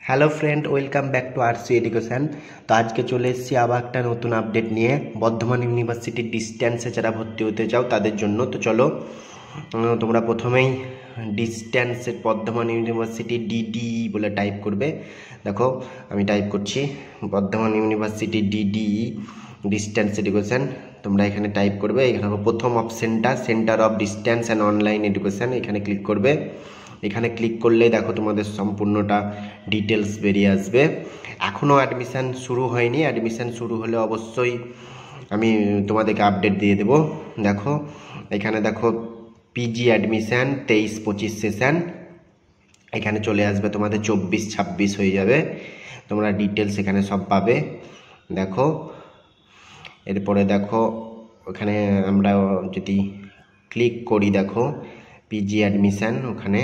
Hello friend, welcome back to RC education. তো আজকে চলে এসেছি আবার একটা নতুন আপডেট নিয়ে বর্ধমান ইউনিভার্সিটির ডিস্ট্যান্সে যারা ভর্তি হতে চাও তাদের জন্য। তো চলো, তোমরা প্রথমেই ডিস্ট্যান্সের বর্ধমান ইউনিভার্সিটি ডিডিই বলে টাইপ করবে। দেখো আমি টাইপ করছি বর্ধমান ইউনিভার্সিটি ডিডিই ডিস্ট্যান্স এডুকেশন। তোমরা এখানে টাইপ করবে। এখানে প্রথম অপশানটা centre of distance and online education, এখানে ক্লিক করবে। এখানে ক্লিক করলে দেখো তোমাদের সম্পূর্ণটা ডিটেলস বেরিয়ে আসবে। এখনও অ্যাডমিশান শুরু হয়নি, অ্যাডমিশান শুরু হলে অবশ্যই আমি তোমাদেরকে আপডেট দিয়ে দেবো। দেখো এখানে দেখো পিজি অ্যাডমিশান 23-25 সেশন, এখানে চলে আসবে তোমাদের 24-26 হয়ে যাবে। তোমরা ডিটেলস এখানে সব পাবে। দেখো এরপরে দেখো ওখানে আমরা যদি ক্লিক করি, দেখো পিজি অ্যাডমিশান, ওখানে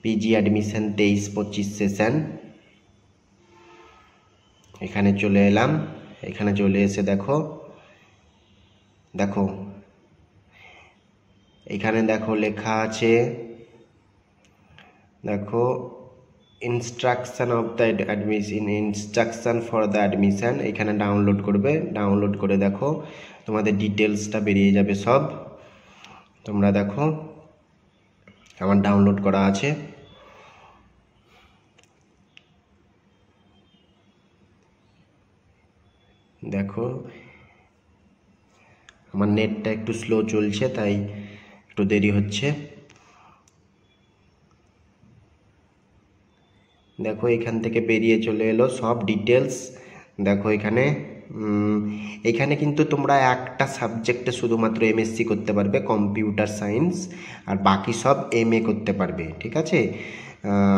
পিজি অ্যাডমিশান 23-25 সেশন, এখানে চলে এলাম। এখানে চলে এসে দেখো দেখো এখানে দেখো লেখা আছে, দেখো instruction of the admission, instruction for the admission, এখানে ডাউনলোড করবে। ডাউনলোড করে দেখো তোমাদের ডিটেলসটা বেরিয়ে যাবে সব। তোমরা দেখো আমার ডাউনলোড করা আছে। দেখো আমার নেটটা একটু স্লো চলছে, তাই একটু দেরি হচ্ছে। দেখো এখান থেকে বেরিয়ে চলে এলো সব ডিটেলস। দেখো এখানে এখানে কিন্তু তোমরা একটা সাবজেক্টে শুধুমাত্র এমএসসি করতে পারবে, কম্পিউটার সায়েন্স, আর বাকি সব এমএ করতে পারবে, ঠিক আছে।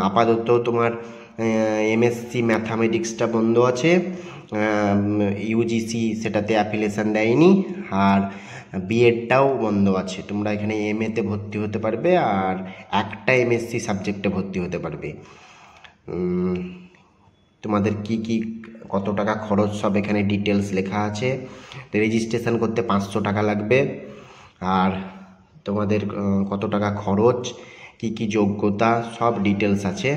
আপাতত তোমার এমএসসি ম্যাথামেটিক্সটা বন্ধ আছে, ইউজিসি সেটাতে অ্যাপ্লিকেশান দেয়নি, আর বিএডটাও বন্ধ আছে। তোমরা এখানে এমএতে ভর্তি হতে পারবে আর একটা এমএসসি সাবজেক্টে ভর্তি হতে পারবে। তোমাদের কি কত টাকা খরচ সব এখানে ডিটেলস লেখা আছে। রেজিস্ট্রেশন করতে 500 টাকা লাগবে, আর তোমাদের কত টাকা খরচ, কি যোগ্যতা, সব ডিটেলস আছে,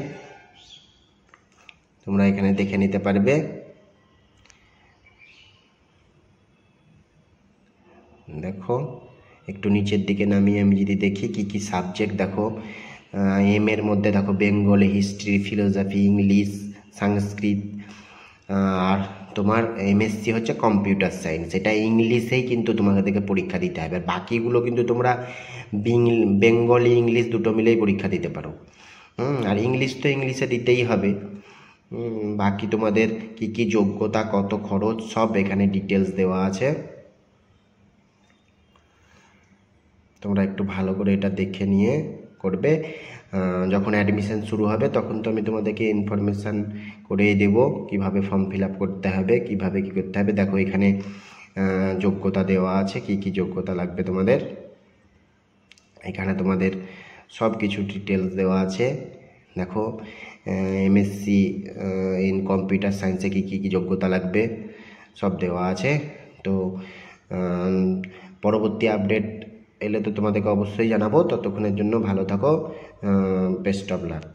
তোমরা এখানে দেখে নিতে পারবে। দেখো একটু নিচের দিকে নামিয়ে আমি যদি দেখি কি সাবজেক্ট, দেখো এম এর মধ্যে দেখো বেঙ্গলি, হিস্ট্রি, ফিলোসফি, ইংলিশ, সংস্কৃত, আর তোমার এমএসসি হচ্ছে কম্পিউটার সায়েন্স, এটা ইংলিশেই কিন্তু তোমাদেরকে পরীক্ষা দিতে হবে। আর বাকিগুলো কিন্তু তোমরা বেঙ্গলি ইংলিশ দুটো মিলেই পরীক্ষা দিতে পারো। আর ইংলিশ তো ইংলিশে দিতেই হবে। বাকি তোমাদের কি যোগ্যতা, কত খরচ, সব এখানে ডিটেলস দেওয়া আছে। তোমরা একটু ভালো করে এটা দেখে নিয়ে করবে। যখন অ্যাডমিশান শুরু হবে তখন তো আমি তোমাদেরকে ইনফরমেশান করে দেবো কীভাবে ফর্ম ফিল আপ করতে হবে, কীভাবে কী করতে হবে। দেখো এখানে যোগ্যতা দেওয়া আছে, কি যোগ্যতা লাগবে তোমাদের, এখানে তোমাদের সব কিছু ডিটেলস দেওয়া আছে। দেখো এমএসসি ইন কম্পিউটার সায়েন্সে কি যোগ্যতা লাগবে সব দেওয়া আছে। তো পরবর্তী আপডেট এলে তো তোমাদেরকে অবশ্যই জানাবো। ততক্ষণের জন্য ভালো থাকো, বেস্ট অফ লাক।